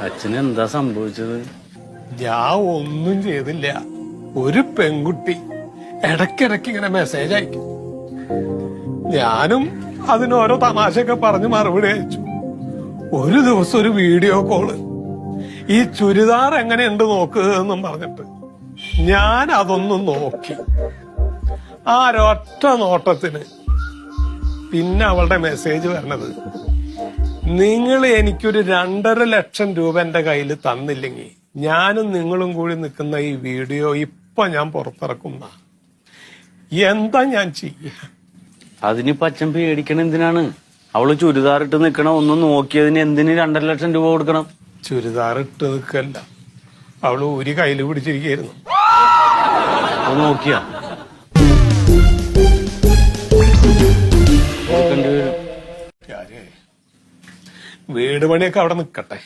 അച്ഛന് എന്താ സംഭവിച്ചത്? ഞാൻ ഒന്നും ചെയ്തില്ല. ഒരു പെൺകുട്ടി ഇടയ്ക്കിടയ്ക്ക് ഇങ്ങനെ മെസ്സേജ് അയക്കും. ഞാനും അതിനോരോ തമാശയൊക്കെ പറഞ്ഞ് മറുപടി അയച്ചു. ഒരു ദിവസം ഒരു വീഡിയോ കോള്, ഈ ചുരിദാർ എങ്ങനെയുണ്ട് നോക്കുക എന്നും പറഞ്ഞിട്ട് ഞാൻ അതൊന്നും നോക്കി. ആ ഒരൊറ്റ നോട്ടത്തിന് പിന്നെ അവളുടെ മെസ്സേജ് വരണത്, നിങ്ങൾ എനിക്കൊരു 2.5 ലക്ഷം രൂപ എന്റെ കയ്യിൽ തന്നില്ലെങ്കിൽ ഞാനും നിങ്ങളും കൂടി നിൽക്കുന്ന ഈ വീഡിയോ ഇപ്പൊ ഞാൻ പുറത്തിറക്കുന്ന. എന്താ ഞാൻ ചെയ്യ? അതിനിപ്പോ അച്ഛൻ പേടിക്കണ എന്തിനാണ്? അവള് ചുരിദാർ ഇട്ട് നിക്കണ ഒന്ന് നോക്കിയതിന് എന്തിന് 2.5 ലക്ഷം രൂപ കൊടുക്കണം? ചുരിദാർ ഇട്ട് നിൽക്കല്ല, അവള് ഒരു കയ്യിൽ പിടിച്ചിരിക്കുന്നു. നോക്കിയാ വീട് പണിയൊക്കെ അവിടെ നിക്കട്ടെ.